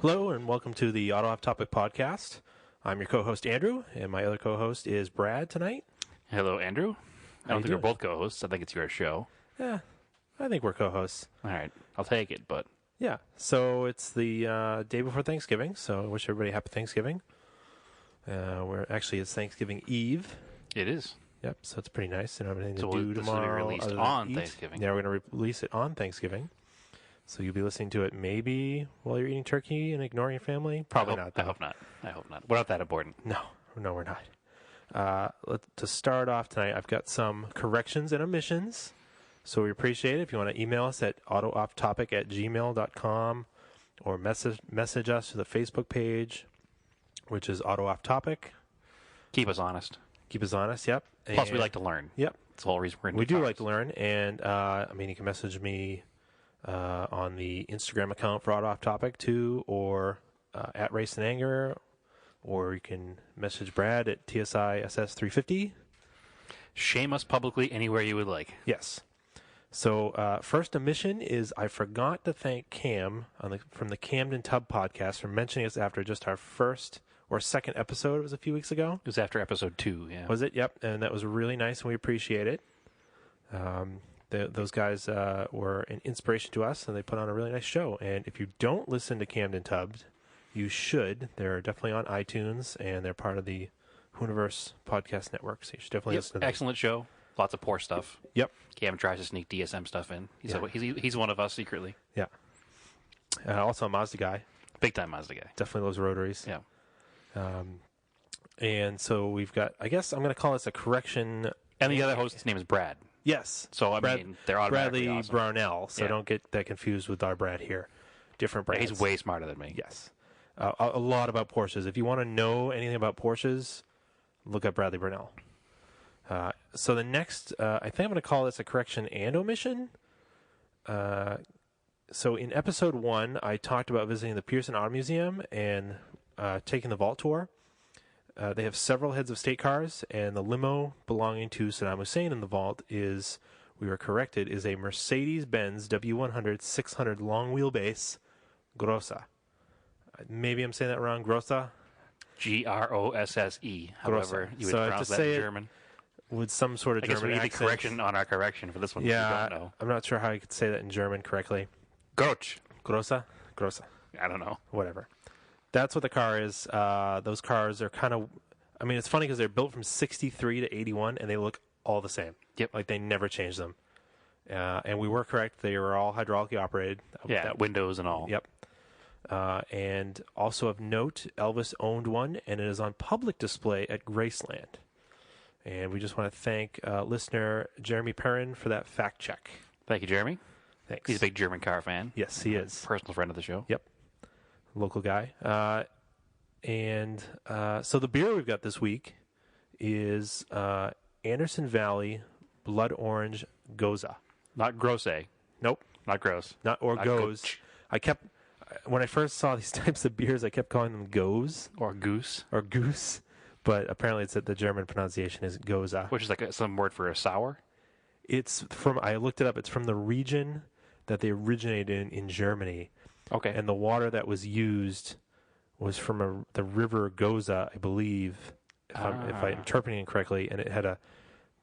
Hello and welcome to the Auto Off Topic podcast. I'm your co-host Andrew, and my other co-host is Brad tonight. Hello, Andrew. I don't think we're both co-hosts. I think it's your show. Yeah, I think we're co-hosts. All right, I'll take it, but... Yeah, so it's the day before Thanksgiving, so I wish everybody happy Thanksgiving. It's Thanksgiving Eve. It is. Yep, so it's pretty nice. And everything to So do this tomorrow. will be released on Thanksgiving. Yeah, we're going to release it on Thanksgiving. So you'll be listening to it maybe while you're eating turkey and ignoring your family. Probably not. I hope not. We're not that important. No, we're not. To start off tonight, I've got some corrections and omissions. So we appreciate it. If you want to email us at autoofftopic@gmail.com or message us to the Facebook page, which is Auto Off Topic. Keep us honest. Yep. Plus, we like to learn. Yep. That's the whole reason we're in We do like to learn. And, you can message me on the Instagram account for Auto Off Topic, too, or at Race and Anger, or you can message Brad at TSISS350. Shame us publicly anywhere you would like. Yes. So first omission is I forgot to thank Cam from the Camden Tub podcast for mentioning us after just our first or second episode. It was a few weeks ago. It was after episode 2, yeah. Was it? Yep. And that was really nice, and we appreciate it. Those guys were an inspiration to us, and they put on a really nice show. And if you don't listen to Camden Tub, you should. They're definitely on iTunes, and they're part of the Hooniverse podcast network, so you should definitely listen to them. Excellent show. Lots of poor stuff. Yep. Cam tries to sneak DSM stuff in. He's one of us secretly. Yeah. Also a Mazda guy. Big time Mazda guy. Definitely loves rotaries. Yeah. And so we've got, I guess I'm going to call this a correction. And the other host's name is Brad. Yes. So, they're automatically Bradley awesome. Brownell, so don't get that confused with our Brad here. Different Brads. He's way smarter than me. Yes. A lot about Porsches. If you want to know anything about Porsches, look up Bradley Brownell. So the next, I think I'm going to call this a correction and omission. So in episode 1, I talked about visiting the Pearson Auto Museum and taking the vault tour. They have several heads of state cars, and the limo belonging to Saddam Hussein in the vault is, we were corrected, is a Mercedes-Benz W100 600 long wheelbase Grossa. Maybe I'm saying that wrong. Grossa? Grosse. However, you would pronounce that in German. With some sort of German accent. I guess we need a correction on our correction for this one. Yeah, we don't know. I'm not sure how I could say that in German correctly. Grossa. Grossa. I don't know. Whatever. That's what the car is. Those cars are kind of... it's funny because they're built from 63 to 81, and they look all the same. Yep. Like, they never changed them. And we were correct. They were all hydraulically operated. Yeah, windows and all. Yep. And also of note, Elvis owned one, and it is on public display at Graceland. And we just want to thank listener Jeremy Perrin for that fact check. Thank you, Jeremy. Thanks. He's a big German car fan. Yes, he is. Personal friend of the show. Yep. Local guy. So the beer we've got this week is Anderson Valley Blood Orange Goza. Not Grosse. Nope. Not gross. Not Goes. When I first saw these types of beers, I kept calling them Goes. Or Goose. Or Goose. But apparently the German pronunciation is Goza. Which is like some word for a sour? I looked it up, it's from the region that they originated in Germany. Okay. And the water that was used was from the river Goza, I believe, if I'm interpreting it correctly. And it had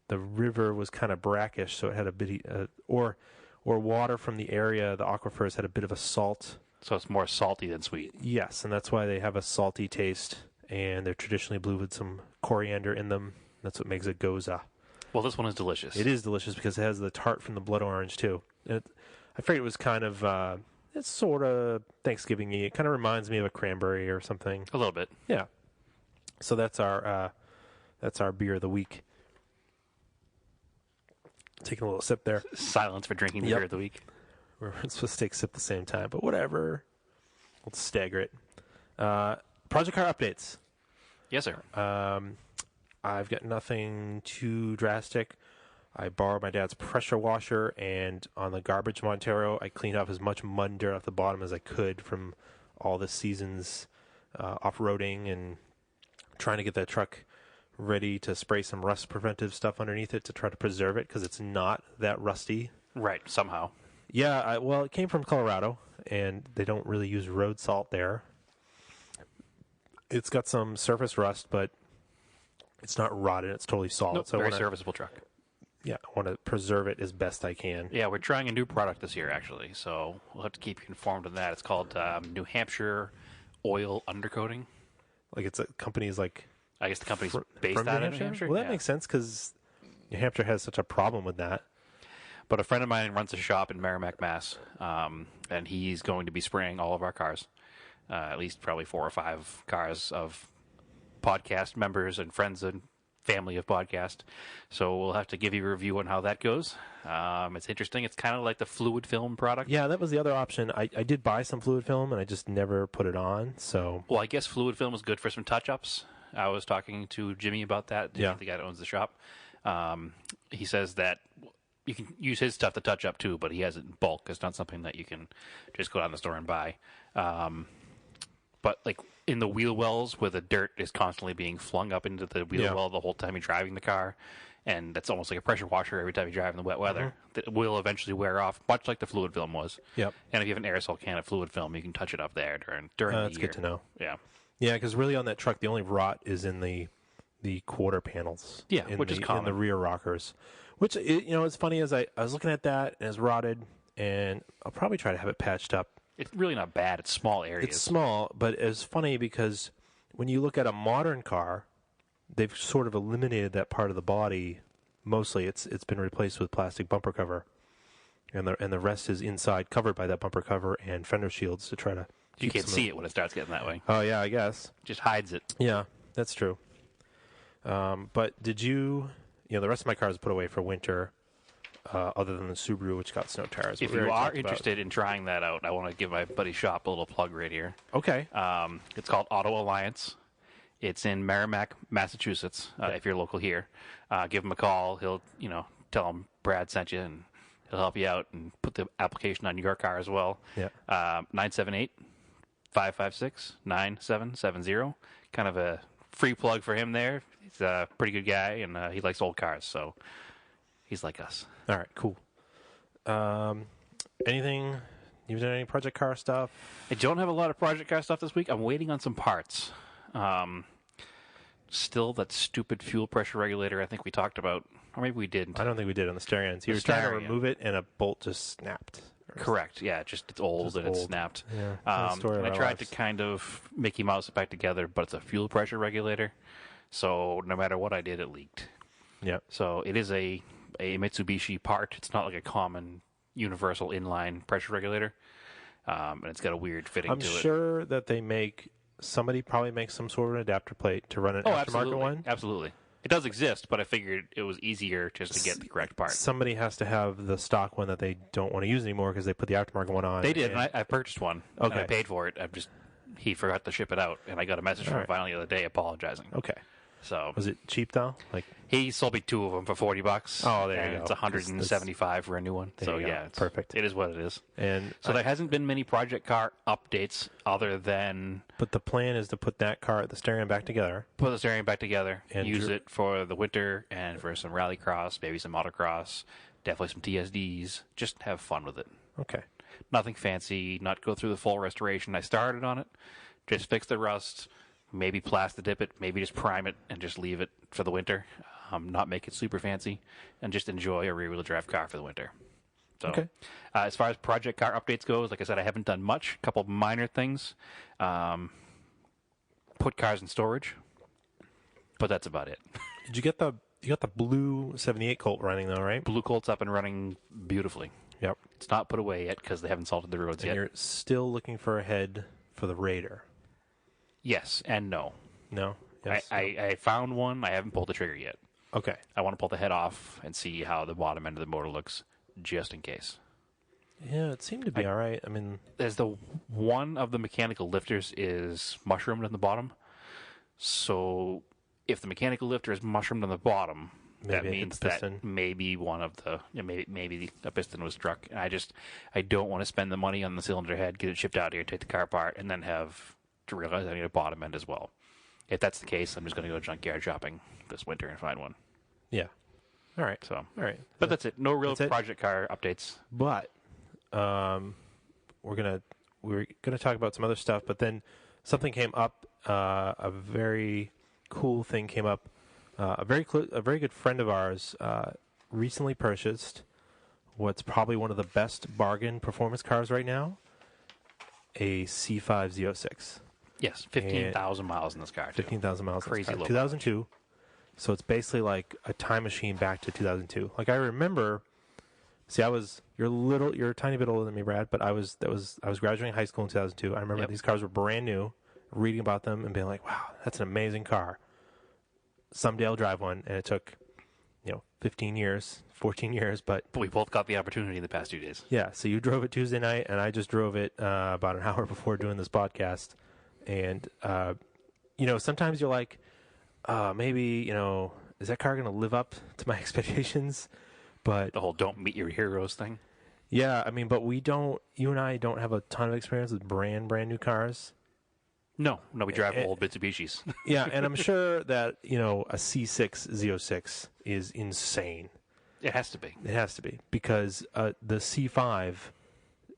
the river was kind of brackish, so it had a bit, or water from the area, the aquifers had a bit of a salt. So it's more salty than sweet. Yes, and that's why they have a salty taste. And they're traditionally blue with some coriander in them. That's what makes it Goza. Well, this one is delicious. It is delicious because it has the tart from the blood orange, too. I figured it was kind of, it's sort of Thanksgiving-y. It kind of reminds me of a cranberry or something. A little bit. Yeah. So that's our beer of the week. Taking a little sip there. Silence for drinking the beer of the week. We're supposed to take a sip at the same time, but whatever. We'll stagger it. Project car updates. Yes, sir. I've got nothing too drastic. I borrowed my dad's pressure washer, and on the garbage Montero, I cleaned off as much mud and dirt off the bottom as I could from all this season's off-roading and trying to get that truck ready to spray some rust preventive stuff underneath it to try to preserve it because it's not that rusty. Right, somehow. Yeah, well, it came from Colorado, and they don't really use road salt there. It's got some surface rust, but it's not rotted. It's totally solid. Nope, so very serviceable truck. Yeah, I want to preserve it as best I can. Yeah, we're trying a new product this year, actually, so we'll have to keep you informed on that. It's called New Hampshire Oil Undercoating. Like it's a company's like... I guess the company's based from out of New Hampshire. Well, that makes sense because New Hampshire has such a problem with that. But a friend of mine runs a shop in Merrimack, Mass., and he's going to be spraying all of our cars, at least probably 4 or 5 cars of podcast members and friends and family of podcast. So we'll have to give you a review on how that goes. It's interesting. It's kind of like the fluid film product. Yeah, that was the other option. I did buy some fluid film, and I just never put it on. So, well, I guess fluid film is good for some touch-ups. I was talking to Jimmy about that, the guy that owns the shop. He says that you can use his stuff to touch up too, but he has it in bulk. It's not something that you can just go down the store and buy. But like in the wheel wells where the dirt is constantly being flung up into the wheel well the whole time you're driving the car, and that's almost like a pressure washer every time you drive in the wet weather, that will eventually wear off, much like the fluid film was. Yep. And if you have an aerosol can of fluid film, you can touch it up there during the year. That's good to know. Yeah. Yeah, because really on that truck, the only rot is in the quarter panels. Yeah, which is common. In the rear rockers. Which, it's funny, as I was looking at that, and it's rotted, and I'll probably try to have it patched up. It's really not bad. It's small areas. It's small, but it's funny because when you look at a modern car, they've sort of eliminated that part of the body. Mostly, it's been replaced with plastic bumper cover, and the rest is inside, covered by that bumper cover and fender shields to try to. You can't see it when it starts getting that way. Oh yeah, I guess. Just hides it. Yeah, that's true. But did you? The rest of my car is put away for winter, other than the Subaru, which got snow tires. If you are interested in trying that out, I want to give my buddy's shop a little plug right here. Okay. It's called Auto Alliance. It's in Merrimack, Massachusetts. If you're local here, give him a call. He'll, tell him Brad sent you, and he'll help you out and put the application on your car as well. Yeah. 978-556-9770. Kind of a free plug for him there. He's a pretty good guy, and he likes old cars, so he's like us. All right, cool. Anything? You've done any project car stuff? I don't have a lot of project car stuff this week. I'm waiting on some parts. Still, that stupid fuel pressure regulator I think we talked about, or maybe we didn't. I don't think we did on the steering ends. You were trying to remove it, and a bolt just snapped. Correct. Yeah, it's old and it snapped. Yeah. And I tried to kind of Mickey Mouse it back together, but it's a fuel pressure regulator. So no matter what I did, it leaked. Yeah. So it is a Mitsubishi part. It's not like a common universal inline pressure regulator. And it's got a weird fitting to it. I'm sure that somebody probably makes some sort of an adapter plate to run an aftermarket one. Absolutely. It does exist, but I figured it was easier just to get the correct part. Somebody has to have the stock one that they don't want to use anymore because they put the aftermarket one on. They did, and I purchased one. Okay. And I paid for it. He forgot to ship it out, and I got a message from him finally the other day apologizing. Okay. So was it cheap though? He sold me 2 of them for $40. Oh, there you go. It's $175 for a new one. So yeah, it's perfect. It is what it is. And so there hasn't been many project car updates other than. But the plan is to put that car, the steering back together. Put the steering back together and use it for the winter and for some rallycross, maybe some autocross, definitely some TSDs. Just have fun with it. Okay. Nothing fancy. Not go through the full restoration. I started on it. Just fix the rust. Maybe plastic dip it, maybe just prime it and just leave it for the winter. Not make it super fancy, and just enjoy a rear-wheel drive car for the winter. So, okay. As far as project car updates goes, like I said, I haven't done much. A couple minor things. Put cars in storage, but that's about it. Did you get the blue 78 Colt running though, right? Blue Colt's up and running beautifully. Yep. It's not put away yet because they haven't salted the roads yet. You're still looking for a head for the Raider. Yes and no. No? Yes, I found one. I haven't pulled the trigger yet. Okay. I want to pull the head off and see how the bottom end of the motor looks, just in case. Yeah, it seemed to be all right. I mean, there's one of the mechanical lifters is mushroomed on the bottom. So if the mechanical lifter is mushroomed on the bottom, that means that maybe one of the maybe a piston was struck. And I don't want to spend the money on the cylinder head, get it shipped out here, take the car apart, and then have to realize I need a bottom end as well. If that's the case, I'm just going to go junkyard shopping this winter and find one. Yeah. All right. So, all right. But that's it. No real project car updates. But we're gonna talk about some other stuff. But then something came up a very cool thing came up. A very good friend of ours recently purchased what's probably one of the best bargain performance cars right now, a C5 Z06. Yes, 15,000 miles in this car. 15,000 miles. Crazy low. 2002. So it's basically like a time machine back to 2002. Like I remember, you're a tiny bit older than me, Brad, but I was graduating high school in 2002. I remember these cars were brand new, reading about them and being like, wow, that's an amazing car. Someday I'll drive one, and it took, 15 years, 14 years, but we both got the opportunity in the past 2 days. Yeah, so you drove it Tuesday night, and I just drove it about an hour before doing this podcast. And, sometimes you're like, maybe, is that car going to live up to my expectations? But the whole don't meet your heroes thing. Yeah, I mean, but you and I don't have a ton of experience with brand new cars. No, we drive old Mitsubishis. Yeah, and I'm sure that, a C6 Z06 is insane. It has to be. It has to be, because the C5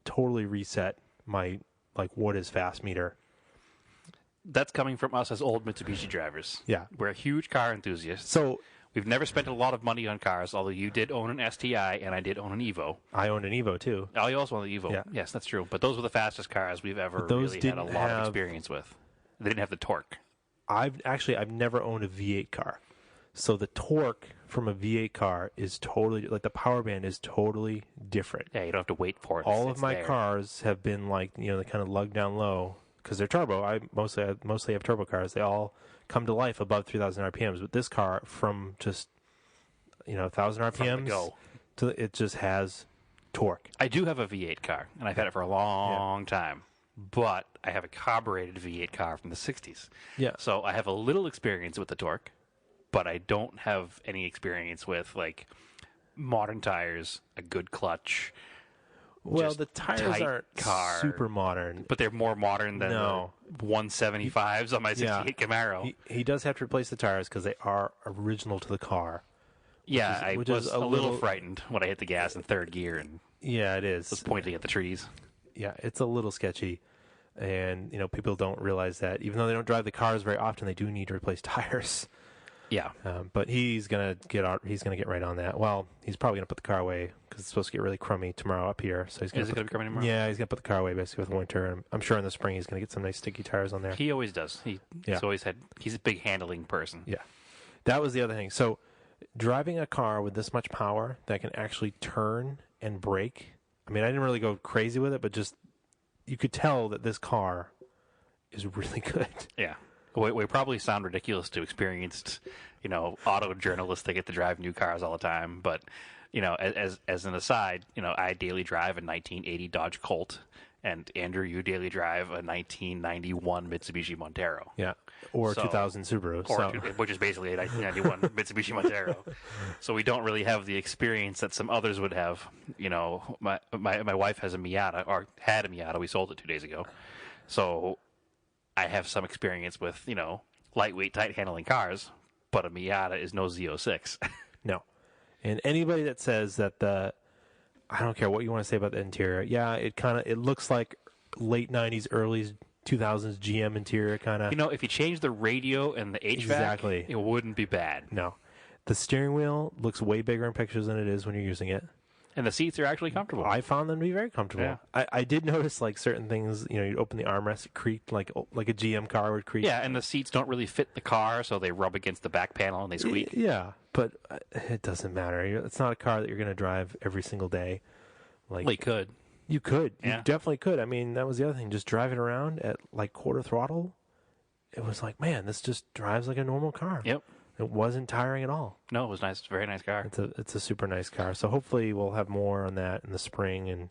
totally reset my, what is fast meter. That's coming from us as old Mitsubishi drivers. Yeah. We're a huge car enthusiast. So we've never spent a lot of money on cars, although you did own an STI and I did own an Evo. I owned an Evo, too. Oh, you also owned the Evo. Yeah. Yes, that's true. But those were the fastest cars we've ever really had a lot of experience with. They didn't have the torque. I've never owned a V8 car. So the torque from a V8 car is totally, the power band is totally different. Yeah, you don't have to wait for it. All of my cars have been they kind of lug down low because they're turbo. I mostly have turbo cars. They all come to life above 3,000 RPMs. But this car, from just 1,000 RPMs it just has torque. I do have a V8 car, and I've had it for a long time. But I have a carbureted V8 car from the 60s. Yeah. So I have a little experience with the torque, but I don't have any experience with, modern tires, a good clutch. Well, the tires aren't super modern. But they're more modern than the 175s on my 68 Camaro. He does have to replace the tires because they are original to the car. I was a little frightened when I hit the gas in third gear and it is. was pointing at the trees. Yeah, it's a little sketchy. And, people don't realize that. Even though they don't drive the cars very often, they do need to replace tires. Yeah. But he's going to get right on that. Well, he's probably going to put the car away because it's supposed to get really crummy tomorrow up here. So he's going to be crummy tomorrow? Yeah, he's going to put the car away basically with winter. And I'm sure in the spring he's going to get some nice sticky tires on there. He always does. He's a big handling person. Yeah. That was the other thing. So driving a car with this much power that can actually turn and brake. I mean, I didn't really go crazy with it, but just you could tell that this car is really good. Yeah. We probably sound ridiculous to experienced, auto journalists that get to drive new cars all the time. But, as an aside, I daily drive a 1980 Dodge Colt. And, Andrew, you daily drive a 1991 Mitsubishi Montero. Yeah. Or 2000 Subaru. Which is basically a 1991 Mitsubishi Montero. So we don't really have the experience that some others would have. My wife has a Miata, or had a Miata. We sold it 2 days ago. So I have some experience with, lightweight, tight handling cars. But a Miata is no Z06. No. And anybody that says that I don't care what you want to say about the interior. Yeah, it looks like late 90s, early 2000s GM interior kind of. If you change the radio and the HVAC, exactly, it wouldn't be bad. No. The steering wheel looks way bigger in pictures than it is when you're using it. And the seats are actually comfortable. I found them to be very comfortable. Yeah. I did notice certain things, you'd open the armrest, it creaked like a GM car would creak. Yeah, and the seats don't really fit the car, so they rub against the back panel and they squeak. Yeah, but it doesn't matter. It's not a car that you're going to drive every single day. Well, you could. You could. Yeah. You definitely could. I mean, that was the other thing. Just driving around at quarter throttle, it was like, man, this just drives like a normal car. Yep. It wasn't tiring at all. No, it was nice. It's a very nice car. It's a super nice car. So hopefully we'll have more on that in the spring. And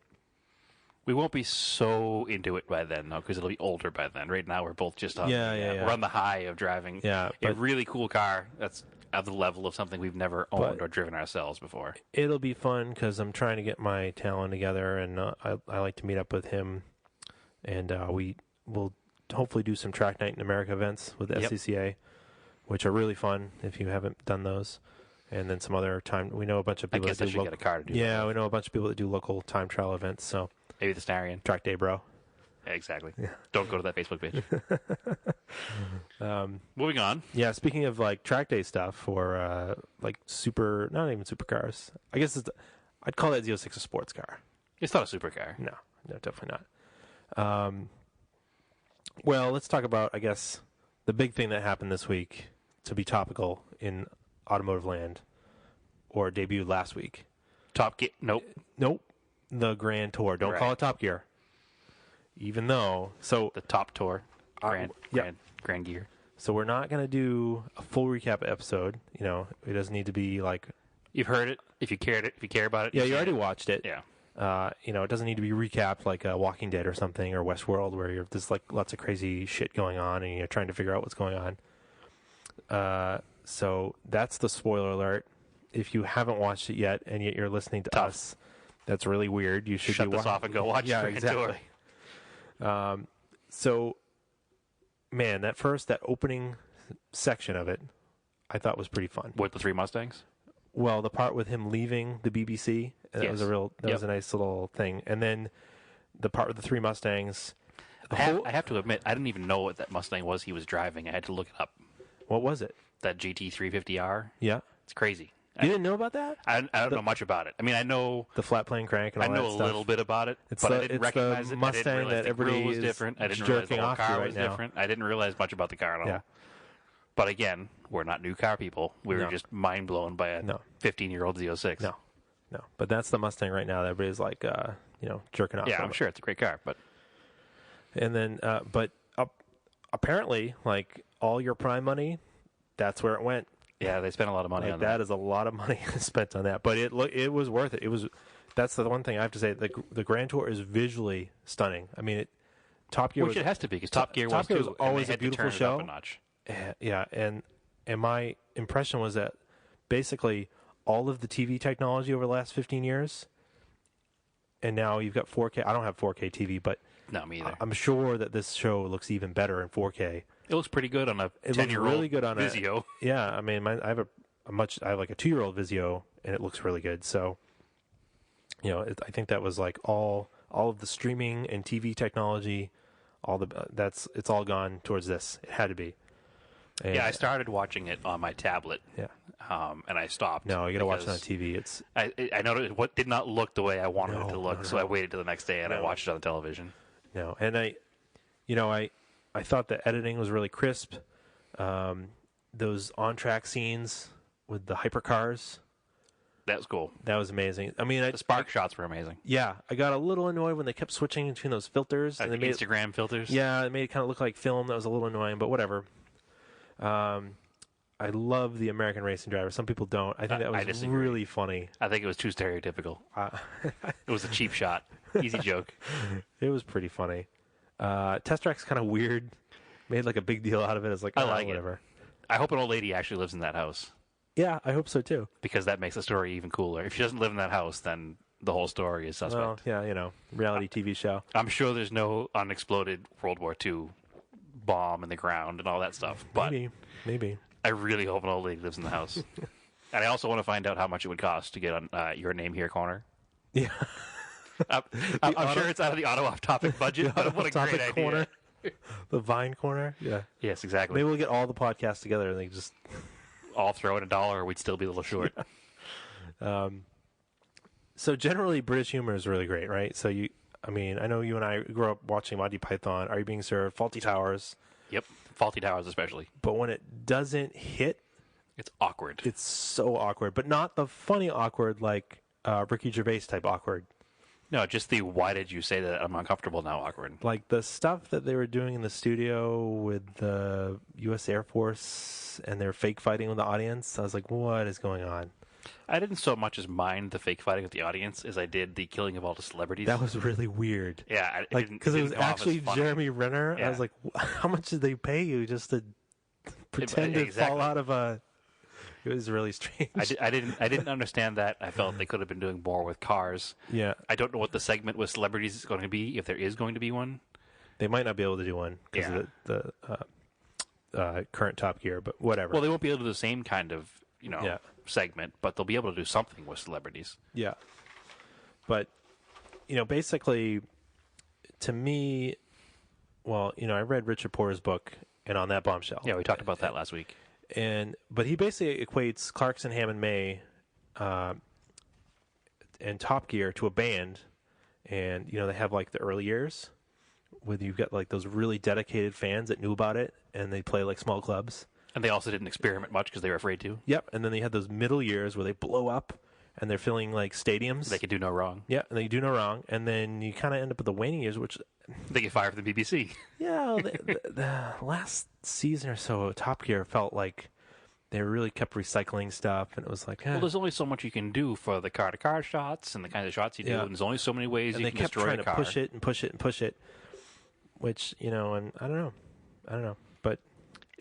we won't be so into it by then, though, because it'll be older by then. Right now, we're both just on we're on the high of driving a really cool car that's at the level of something we've never owned or driven ourselves before. It'll be fun because I'm trying to get my talent together, and I like to meet up with him, and we will hopefully do some Track Night in America events with the SCCA, which are really fun if you haven't done those. And then some other time, we know a bunch of people that do get a car to do that. We know a bunch of people that do local time trial events. So maybe the Starion. Track Day, bro. Exactly. Yeah. Don't go to that Facebook page. Moving on. Yeah, speaking of like track day stuff or like not even supercars. I guess I'd call that Z06 a sports car. It's not a supercar. No, definitely not. Well, let's talk about, I guess, the big thing that happened this week to be topical in automotive land, or debuted last week. Top Gear. Nope. The Grand Tour. Don't call it Top Gear. Even though, the Top Tour. Grand Gear. So we're not going to do a full recap episode. You know, it doesn't need to be like... You've heard it. If you care about it. Yeah, you already watched it. Yeah. You know, it doesn't need to be recapped like Walking Dead or something, or Westworld, where there's like lots of crazy shit going on and you're trying to figure out what's going on. So that's the spoiler alert. If you haven't watched it yet and yet you're listening to us, that's really weird. You should shut this off and go watch the Grand Tour. So, man, that opening section of it, I thought was pretty fun. With the 3 Mustangs? Well, the part with him leaving the BBC, that was was a nice little thing. And then the part with the 3 Mustangs. I have to admit, I didn't even know what that Mustang was he was driving. I had to look it up. What was it? That GT350R. Yeah. It's crazy. You didn't know about that? I don't know much about it. I mean, I know the flat plane crank and all that stuff. I know a little bit about it, but I didn't recognize it. Mustang I didn't realize that the grill everybody was is different. I didn't jerking realize the whole off to car right was now. different. I didn't realize much about the car at all. Yeah. But again, we're not new car people. We were just mind blown by a 15-year-old Z06. No. But that's the Mustang right now that everybody's like, jerking off. Yeah, I'm sure it's a great car, but. And then, apparently, like all your Prime money, that's where it went. Yeah, they spent a lot of money on that. That is a lot of money spent on that, but it was worth it. That's the one thing I have to say. The Grand Tour is visually stunning. I mean, Top Gear, which it has to be, because Top Gear was always a beautiful show. Up a notch. Yeah, and my impression was that basically all of the TV technology over the last 15 years, and now you've got 4K. I don't have 4K TV, but no, me either. I'm sure that this show looks even better in 4K. It looks pretty good on a 10-year-old really good on Vizio. Yeah, I mean, I have I have like a 2-year-old Vizio, and it looks really good. So, I think that was like all of the streaming and TV technology, it's all gone towards this. It had to be. And I started watching it on my tablet. Yeah. And I stopped. No, you got to watch it on TV. I noticed what did not look the way I wanted it to look, so I waited till the next day and I watched it on the television. No, and I thought the editing was really crisp. Those on-track scenes with the hypercars. That was cool. That was amazing. I mean, the spark shots were amazing. Yeah, I got a little annoyed when they kept switching between those filters. And they made Instagram filters? Yeah, it made it kind of look like film. That was a little annoying, but whatever. I love the American racing driver. Some people don't. I think that was really funny. I think it was too stereotypical. It was a cheap shot. Easy joke. It was pretty funny. Test Track's kind of weird. Made like a big deal out of it. It's like, I like whatever. It. I hope an old lady actually lives in that house. Yeah, I hope so too. Because that makes the story even cooler. If she doesn't live in that house, then the whole story is suspect. Well, yeah, reality TV show. I'm sure there's no unexploded World War II bomb in the ground and all that stuff. But maybe. I really hope an old lady lives in the house. And I also want to find out how much it would cost to get on Your Name Here corner. Yeah. I'm sure it's out of the auto off-topic budget, but what a great idea. Corner. The Vine corner? Yeah. Yes, exactly. Maybe we'll get all the podcasts together and they just... all throw in $1, we'd still be a little short. So generally, British humor is really great, right? So I know you and I grew up watching Monty Python, Are You Being Served, Faulty Towers. Yep, Faulty Towers especially. But when it doesn't hit... it's awkward. It's so awkward, but not the funny awkward like Ricky Gervais type awkward. No, just the why did you say that I'm uncomfortable now awkward. Like the stuff that they were doing in the studio with the U.S. Air Force and their fake fighting with the audience. I was like, what is going on? I didn't so much as mind the fake fighting with the audience as I did the killing of all the celebrities. That was really weird. Yeah. Because it was actually Jeremy Renner. Yeah. I was like, how much did they pay you just to pretend to fall out of a... It was really strange. I didn't understand that. I felt they could have been doing more with cars. Yeah. I don't know what the segment with celebrities is going to be, if there is going to be one. They might not be able to do one because of the current Top Gear, but whatever. Well, they won't be able to do the same kind of segment, but they'll be able to do something with celebrities. Yeah. But, basically, to me, well, I read Richard Porter's book, and on that bombshell. Yeah, we talked about that last week. But he basically equates Clarkson, Ham, and May, and Top Gear to a band, and they have like the early years, where you've got like those really dedicated fans that knew about it, and they play like small clubs. And they also didn't experiment much because they were afraid to. Yep, and then they had those middle years where they blow up, and they're filling like stadiums. They could do no wrong. Yeah, and they do no wrong, and then you kind of end up with the waning years, which they get fired from the BBC. Yeah, the last season or so, Top Gear felt like they really kept recycling stuff, and it was like, well, there's only so much you can do for the car-to-car shots and the kind of shots you do, and there's only so many ways you can destroy a car. And they kept trying to push it and push it and push it, which, and I don't know, but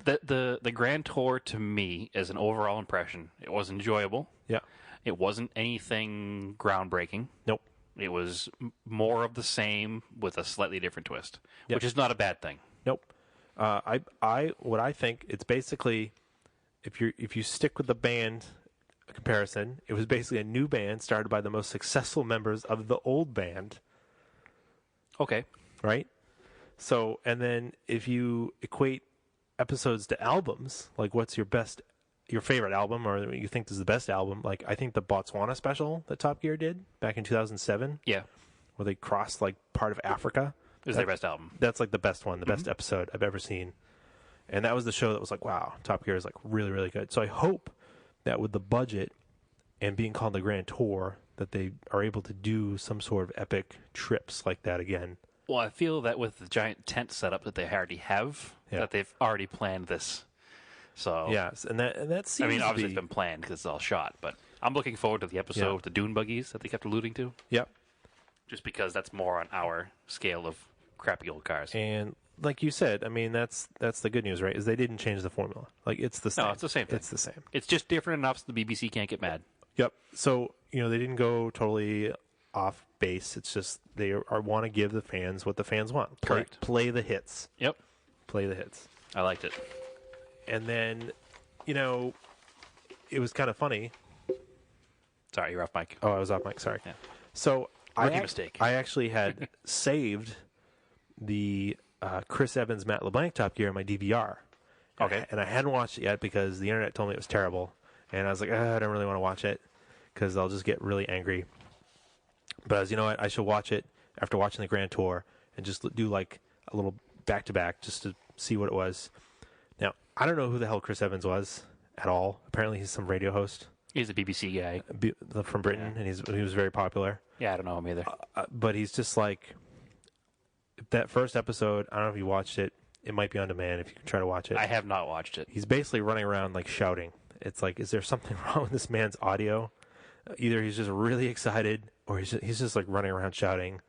the Grand Tour to me, as an overall impression, it was enjoyable. Yeah, it wasn't anything groundbreaking. Nope. It was more of the same with a slightly different twist, yep. Which is not a bad thing. Nope. What I think, it's basically, if you stick with the band comparison, it was basically a new band started by the most successful members of the old band. Okay. Right? So, and then if you equate episodes to albums, like what's your favorite album, or you think this is the best album, like I think the Botswana special that Top Gear did back in 2007. Yeah. Where they crossed like part of Africa. It was their best album. That's like the best one, the best episode I've ever seen. And that was the show that was like, wow, Top Gear is like really, really good. So I hope that with the budget and being called the Grand Tour, that they are able to do some sort of epic trips like that again. Well, I feel that with the giant tent setup that they already have, that they've already planned this. So yes, and that seems. I mean, obviously it's been planned because it's all shot, but I'm looking forward to the episode with the dune buggies that they kept alluding to. Yep. Just because that's more on our scale of crappy old cars. And like you said, I mean, that's the good news, right? Is they didn't change the formula. Like it's the same. No, it's the same thing. It's the same. It's just different enough so the BBC can't get mad. Yep. So they didn't go totally off base. It's just they want to give the fans what the fans want. Correct. Play the hits. Yep. Play the hits. I liked it. And then, it was kind of funny. Sorry, you're off mic. Oh, I was off mic. Sorry. Yeah. So Rookie mistake. I actually had saved the Chris Evans, Matt LeBlanc Top Gear on my DVR. Okay. And I hadn't watched it yet because the internet told me it was terrible. And I was like, I don't really want to watch it because I'll just get really angry. But I was, I should watch it after watching the Grand Tour and just do like a little back-to-back just to see what it was. Now, I don't know who the hell Chris Evans was at all. Apparently he's some radio host. He's a BBC guy. From Britain, and he was very popular. Yeah, I don't know him either. But he's just like, that first episode, I don't know if you watched it. It might be on demand if you can try to watch it. I have not watched it. He's basically running around like shouting. It's like, is there something wrong with this man's audio? Either he's just really excited or he's just like running around shouting.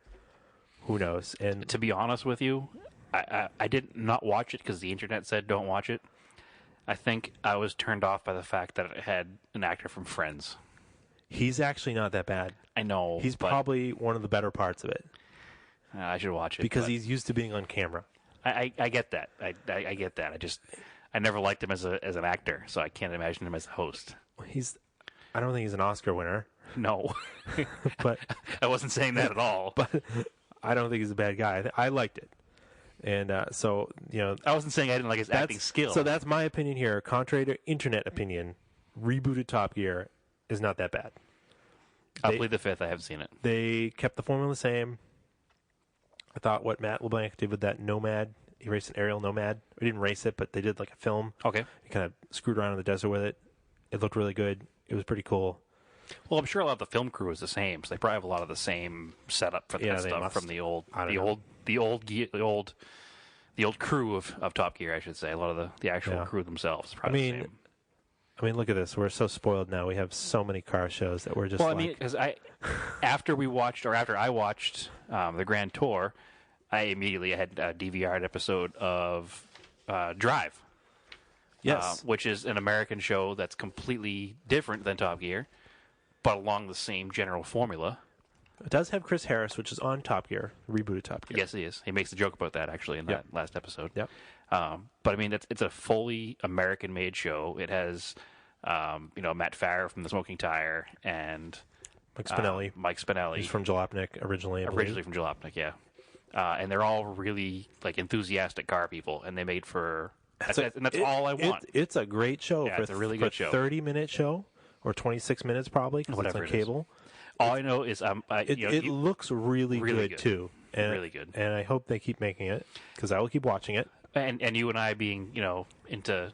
Who knows? And to be honest with you, I did not watch it because the internet said don't watch it. I think I was turned off by the fact that it had an actor from Friends. He's actually not that bad. I know. He's probably one of the better parts of it. I should watch it. Because he's used to being on camera. I get that. I get that. I never liked him as an actor, so I can't imagine him as a host. I don't think he's an Oscar winner. No. But I wasn't saying that at all. But I don't think he's a bad guy. I liked it. And so, I wasn't saying I didn't like his acting skill. So that's my opinion here. Contrary to internet opinion, rebooted Top Gear is not that bad. I'll plead the fifth. I haven't seen it. They kept the formula the same. I thought what Matt LeBlanc did with that Nomad, he raced an aerial Nomad. We didn't race it, but they did like a film. Okay. He kind of screwed around in the desert with it. It looked really good. It was pretty cool. Well, I'm sure a lot of the film crew is the same, so they probably have a lot of the same setup for that stuff from the old crew of Top Gear, I should say. A lot of the actual crew themselves. Probably the same. I mean, look at this. We're so spoiled now. We have so many car shows that we're just. Well, I mean, because after I watched the Grand Tour, I immediately had a DVR'd episode of Drive. Yes, which is an American show that's completely different than Top Gear, but along the same general formula. It does have Chris Harris, which is on Top Gear, rebooted Top Gear. Yes, he is. He makes a joke about that actually in that last episode. Yep. But I mean, it's a fully American-made show. It has, Matt Farrer from the Smoking Tire and Mike Spinelli. Mike Spinelli. He's from Jalopnik originally. Originally from Jalopnik, yeah. and they're all really like enthusiastic car people, and they made for. And that's all I want. It's a great show. Yeah, it's a really good show. 30-minute show or 26 minutes probably because it's on cable. All I know is it looks really good too. And, really good. And I hope they keep making it because I will keep watching it. And you and I being into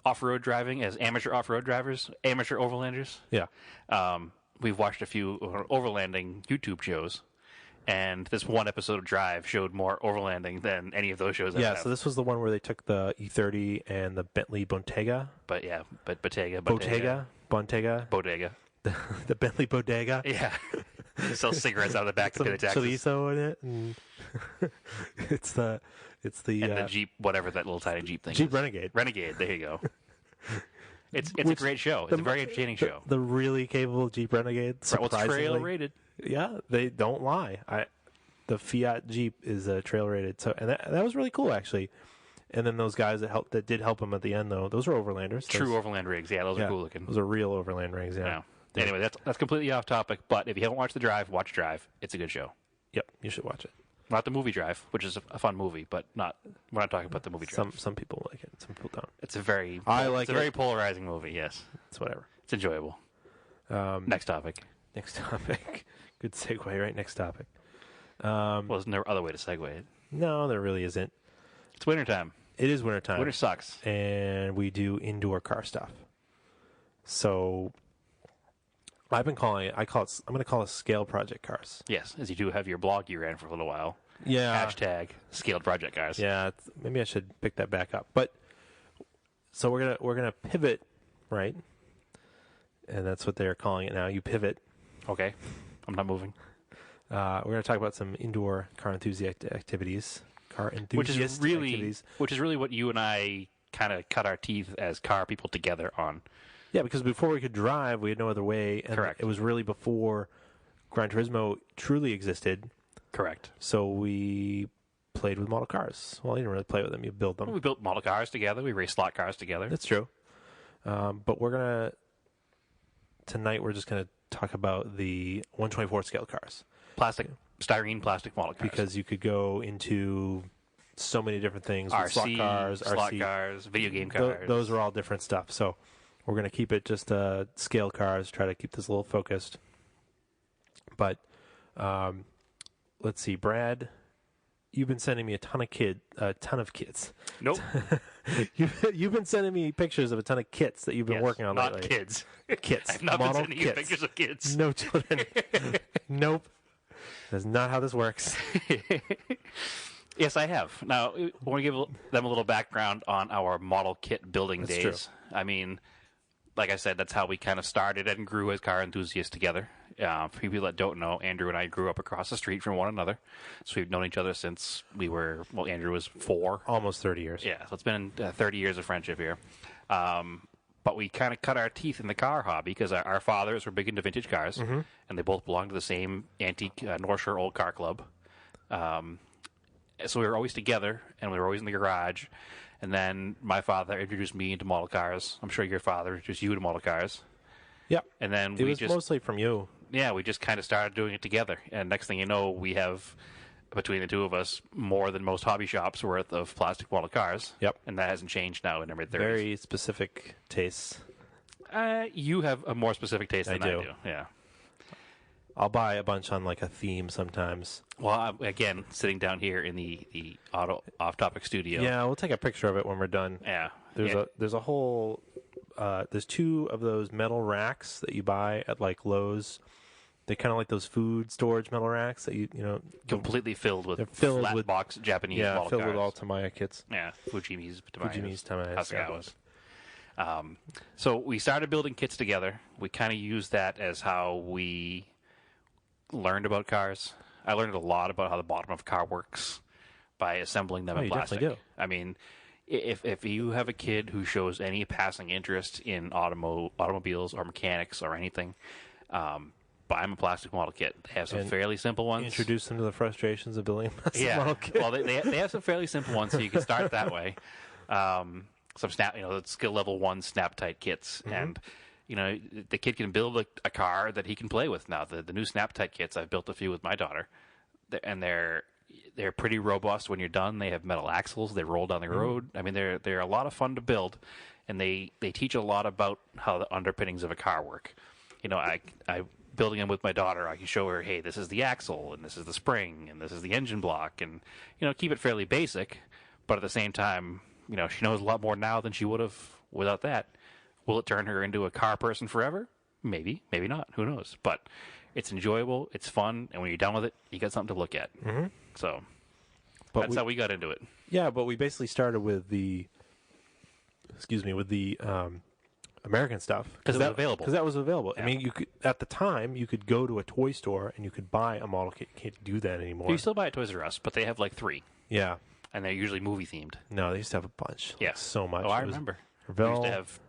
off-road driving as amateur off-road drivers, amateur overlanders. Yeah. We've watched a few overlanding YouTube shows. And this one episode of Drive showed more overlanding than any of those shows. Yeah, so this was the one where they took the E30 and the Bentley Bottega. Bottega. The Bentley Bodega. Yeah. Sell cigarettes out of the back to pay the taxes. Chorizo in it. And it's the the Jeep, whatever that little tiny Jeep thing Jeep is. Renegade. Renegade, there you go. It's a great show. It's a very entertaining show. The really capable Jeep Renegade. Right, well, it's trail rated. Yeah, they don't lie. The Fiat Jeep is trail rated, so and that was really cool actually. And then those guys that did help him at the end though, those are overlanders. True overland rigs, yeah, those are cool looking. Those are real overland rigs, yeah. Anyway, that's completely off topic. But if you haven't watched The Drive, watch Drive. It's a good show. Yep, you should watch it. Not the movie Drive, which is a fun movie, but we're not talking about the movie Drive. Some people like it, some people don't. It's a very very polarizing movie. Yes, it's whatever. It's enjoyable. Next topic. Good segue, right? Next topic. Well, there's no other way to segue it. No, there really isn't. It's wintertime. It is wintertime. Winter sucks. And we do indoor car stuff. So I'm going to call it scale project cars. Yes, as you do have your blog you ran for a little while. Yeah. # scaled project cars. Yeah, maybe I should pick that back up. But so we're gonna pivot, right? And that's what they're calling it now. You pivot. Okay. I'm not moving. We're going to talk about some indoor car enthusiast activities. Which is really what you and I kind of cut our teeth as car people together on. Yeah, because before we could drive, we had no other way. And Correct. It was really before Gran Turismo truly existed. Correct. So we played with model cars. Well, you didn't really play with them. You build them. Well, we built model cars together. We raced slot cars together. That's true. But tonight we're just going to talk about the 124 scale cars. Styrene plastic model cars. Because you could go into so many different things. RC, slot RC, cars, video game cars. Those are all different stuff. So we're going to keep it just scale cars, try to keep this a little focused. But let's see, Brad, you've been sending me a ton of kits. Nope. You've been sending me pictures of a ton of kits that you've been working on lately. Not kids. Kits. I've not been sending you pictures of kids. No children. Nope. That's not how this works. Yes, I have. Now, I want to give them a little background on our model kit building days. True. I mean, like I said, that's how we kind of started and grew as car enthusiasts together. For people that don't know, Andrew and I grew up across the street from one another. So we've known each other since Andrew was 4. Almost 30 years. Yeah, so it's been 30 years of friendship here. But we kind of cut our teeth in the car hobby because our fathers were big into vintage cars, and they both belonged to the same antique North Shore Old Car Club. So we were always together, and we were always in the garage. And then my father introduced me into model cars. I'm sure your father introduced you to model cars. Yep. And then it was mostly from you. Yeah, we just kind of started doing it together. And next thing you know, we have, between the two of us, more than most hobby shops worth of plastic model cars. Yep. And that hasn't changed now in our mid-30s. Very specific tastes. You have a more specific taste than I do. Yeah. I'll buy a bunch on like a theme sometimes. Well, again, sitting down here in the auto off-topic studio. Yeah, we'll take a picture of it when we're done. Yeah. There's a whole there's 2 of those metal racks that you buy at like Lowe's. They're kind of like those food storage metal racks that you know completely filled with flat box Japanese model filled cars. with all Tamiya kits. Yeah, Fujimis, Tamiya, Hasegawas. So we started building kits together. We kind of used that as how we learned about cars. I learned a lot about how the bottom of a car works by assembling them in plastic. Definitely do. I mean, if you have a kid who shows any passing interest in automobiles or mechanics or anything, buy them a plastic model kit. They have some fairly simple ones. Introduce them to the frustrations of building a plastic model kit. Well, they have some fairly simple ones, so you can start that way. Some skill level 1 snap tight kits, and the kid can build a car that he can play with now. The new snap tight kits, I've built a few with my daughter, and they're pretty robust when you're done. They have metal axles. They roll down the road. I mean, they're a lot of fun to build, and they teach a lot about how the underpinnings of a car work. You know, I building them with my daughter, I can show her, hey, this is the axle, and this is the spring, and this is the engine block, and, you know, keep it fairly basic, but at the same time, you know, she knows a lot more now than she would have without that. Will it turn her into a car person forever? Maybe, maybe not. Who knows? But it's enjoyable, it's fun, and when you're done with it, you got something to look at. Mm-hmm. So that's how we got into it. Yeah, but we basically started with the American stuff because it was available. Because that was available. Yeah. I mean, you could at the time you could go to a toy store and you could buy a model kit. You can't do that anymore. You still buy at Toys R Us, but they have like 3. Yeah, and they're usually movie themed. No, they used to have a bunch. Yeah, like, so much. Oh, I remember. Revell. We used to have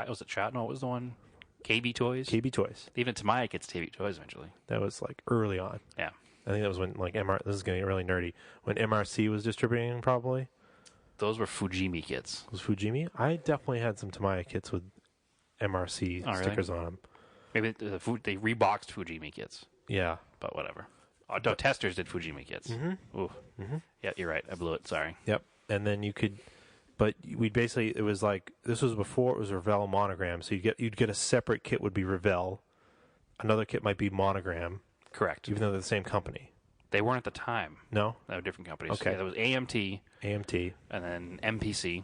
was it Child? No, it was the one. KB Toys. KB Toys. Even Tamaya gets KB Toys eventually. That was like early on. Yeah, I think that was when like This is getting really nerdy. When MRC was distributing, probably. Those were Fujimi kits. Was Fujimi? I definitely had some Tamaya kits with MRC stickers on them. Maybe they reboxed Fujimi kits. Yeah, but whatever. No, Testers did Fujimi kits. Mm-hmm. Ooh. Mm-hmm. Yeah, you're right. I blew it. Sorry. Yep. And then you could, but we basically it was like this was before it was Revell Monogram. So you'd get a separate kit would be Revell, another kit might be Monogram. Correct. Even though they're the same company. They weren't at the time. No, they were different companies. Okay, yeah, there was AMT, and then MPC.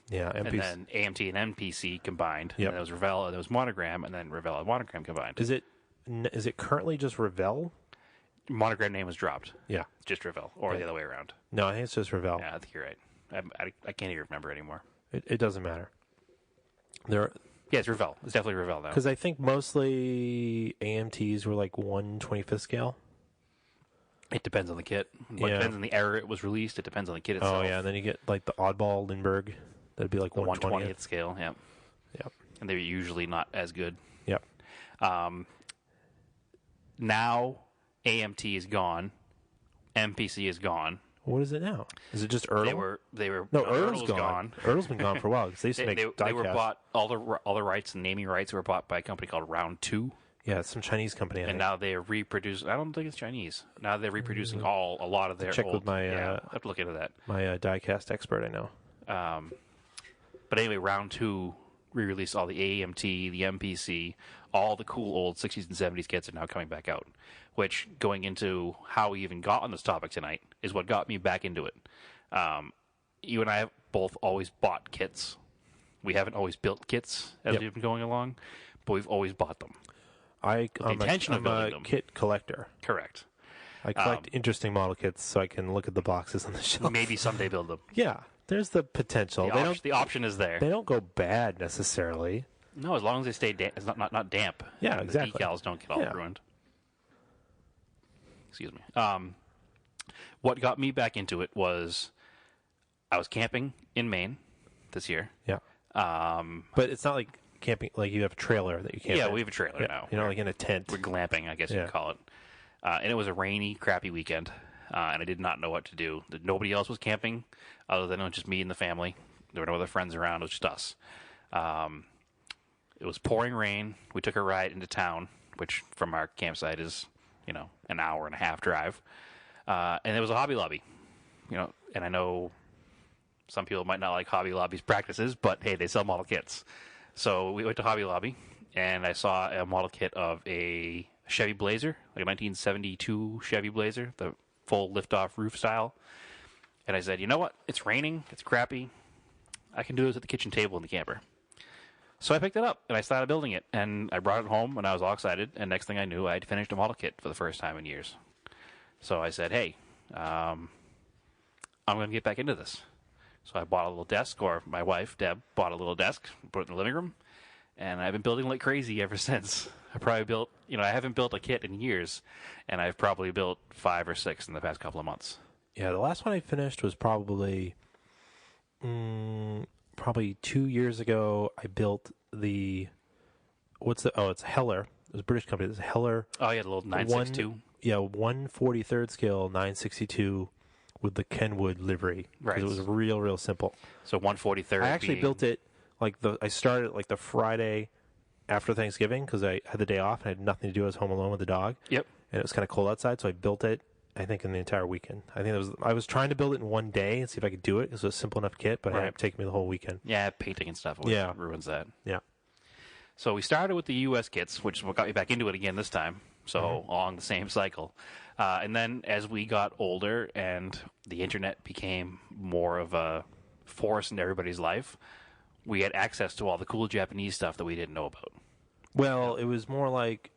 Yeah, MPC. And then AMT and MPC combined. Yep. And there was Revell, and there was Monogram, and then Revell and Monogram combined. Is it currently just Revell? Monogram name was dropped. Yeah. Just Revell, or the other way around. No, I think it's just Revell. Yeah, I think you're right. I can't even remember anymore. It doesn't matter. Yeah, it's Revell. It's definitely Revell now. Because I think mostly AMTs were like 1/25th scale. It depends on the kit. It depends on the era it was released. It depends on the kit itself. Oh, yeah, and then you get like the oddball Lindbergh. That'd be like the 1/20th scale, yeah. Yep. And they're usually not as good. Yep. Now, AMT is gone. MPC is gone. What is it now? Is it just Erdl? They were. No, Erdl's gone. Erdl's been gone for a while because they used to make they were bought. All the rights and naming rights were bought by a company called Round 2. Yeah, it's some Chinese company. I think. Now they're reproducing. I don't think it's Chinese. Now they're reproducing a lot of their. Check old, with my. I have to look into that. My die-cast expert, I know. But anyway, Round 2 re-released all the AMT, the MPC, all the cool old 60s and 70s kits are now coming back out. Which, going into how we even got on this topic tonight, is what got me back into it. You and I have both always bought kits. We haven't always built kits as we've been going along, but we've always bought them. I'm a kit collector. Correct. I collect interesting model kits so I can look at the boxes on the shelf. Maybe someday build them. Yeah, there's the potential. The option is there. They don't go bad necessarily. No, as long as they stay it's not damp. Yeah, exactly. The decals don't get all ruined. Excuse me. What got me back into it was I was camping in Maine this year. Yeah. But it's not like camping, like you have a trailer that you camp in. Yeah, we have a trailer now. You're not like in a tent. We're glamping, I guess you'd call it. And it was a rainy, crappy weekend, and I did not know what to do. Nobody else was camping other than just me and the family. There were no other friends around. It was just us. It was pouring rain. We took a ride into town, which from our campsite is, an hour and a half drive. And there was a Hobby Lobby, and I know some people might not like Hobby Lobby's practices, but hey, they sell model kits. So we went to Hobby Lobby, and I saw a model kit of a Chevy Blazer, like a 1972 Chevy Blazer, the full lift-off roof style. And I said, you know what? It's raining. It's crappy. I can do this at the kitchen table in the camper. So I picked it up, and I started building it. And I brought it home, and I was all excited. And next thing I knew, I had finished a model kit for the first time in years. So I said, hey, I'm going to get back into this. So I bought a little desk, or my wife, Deb, bought a little desk, put it in the living room, and I've been building like crazy ever since. I probably built, I haven't built a kit in years, and I've probably built 5 or 6 in the past couple of months. Yeah, the last one I finished was probably 2 years ago. I built it's Heller. It was a British company. It's Heller. Oh, yeah, the little 962. 1/43 scale 962 with the Kenwood livery. Right. It was real simple. So 1/43. I actually built it I started like the Friday after Thanksgiving because I had the day off and I had nothing to do. I was home alone with the dog. Yep. And it was kind of cold outside, so I built it I think, in the entire weekend. I was trying to build it in one day and see if I could do it. It was a simple enough kit, but it ended up taking me the whole weekend. Yeah, painting and stuff always ruins that. Yeah. So we started with the U.S. kits, which got me back into it again this time. So along the same cycle. And then as we got older and the internet became more of a force in everybody's life, we had access to all the cool Japanese stuff that we didn't know about. Well, it was more like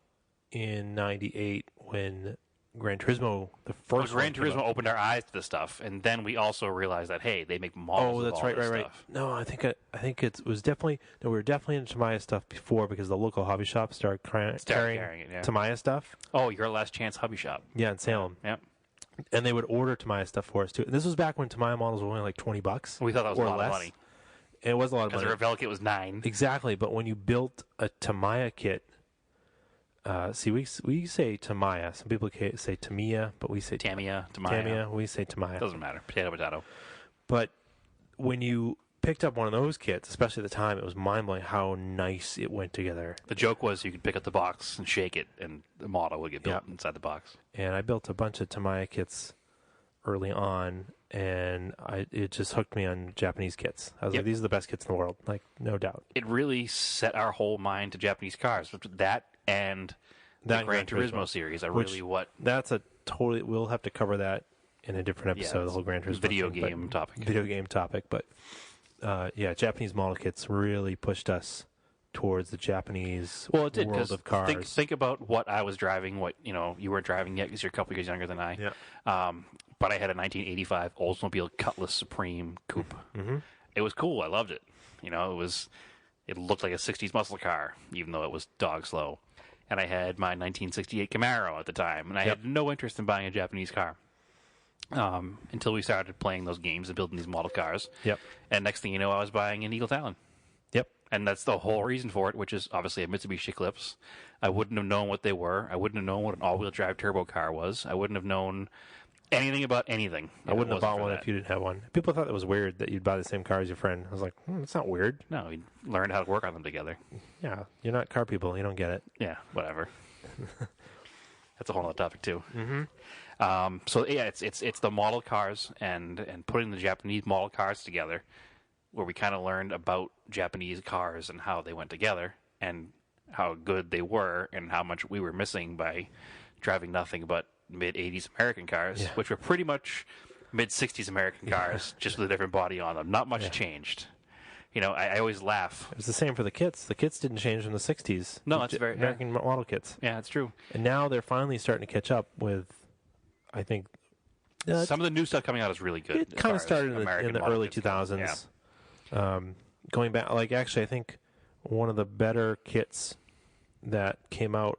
in '98 when Gran Turismo, the first Gran Turismo opened our eyes to the stuff, and then we also realized that, hey, they make models of all this stuff. No, I think it was definitely, no, we were definitely into Tamiya stuff before because the local hobby shop started carrying it, Tamiya stuff. Oh, Your Last Chance Hobby Shop. Yeah, in Salem. Yep. And they would order Tamiya stuff for us too. And this was back when Tamiya models were only like $20. We thought that was a lot of money. It was a lot of money. Because the Revell kit was $9. Exactly, but when you built a Tamiya kit, see, we say Tamiya. Some people say Tamiya, but we say Tamiya. We say Tamiya. Doesn't matter. Potato. But when you picked up one of those kits, especially at the time, it was mind-blowing how nice it went together. The joke was you could pick up the box and shake it, and the model would get built inside the box. And I built a bunch of Tamiya kits early on, and it just hooked me on Japanese kits. I was like, these are the best kits in the world, like, no doubt. It really set our whole mind to Japanese cars. That and the Gran Turismo series are really what... That's a totally... We'll have to cover that in a different episode, the whole Gran Turismo video game topic. But Japanese model kits really pushed us towards the Japanese world of cars. Think about what I was driving, what you weren't driving yet because you're a couple years younger than I. Yeah. But I had a 1985 Oldsmobile Cutlass Supreme Coupe. Mm-hmm. It was cool. I loved it. It looked like a 60s muscle car, even though it was dog slow. And I had my 1968 Camaro at the time, and I had no interest in buying a Japanese car until we started playing those games and building these model cars. Yep. And next thing you know, I was buying an Eagle Talon. Yep. And that's the whole reason for it, which is obviously a Mitsubishi Eclipse. I wouldn't have known what they were. I wouldn't have known what an all-wheel drive turbo car was. I wouldn't have known anything about anything. I wouldn't have bought one if you didn't have one. People thought it was weird that you'd buy the same car as your friend. I was like, it's not weird. No, we learned how to work on them together. Yeah, you're not car people. You don't get it. Yeah, whatever. That's a whole other topic too. Mm-hmm. It's the model cars and putting the Japanese model cars together, where we kind of learned about Japanese cars and how they went together and how good they were and how much we were missing by driving nothing but mid-'80s American cars, which were pretty much mid-'60s American cars, just with a different body on them. Not much changed. I always laugh. It was the same for the kits. The kits didn't change from the 60s. No, that's very... American model kits. Yeah, that's true. And now they're finally starting to catch up with, I think... some of the new stuff coming out is really good. It kind of started in the early 2000s. Yeah. Going back, actually, I think one of the better kits that came out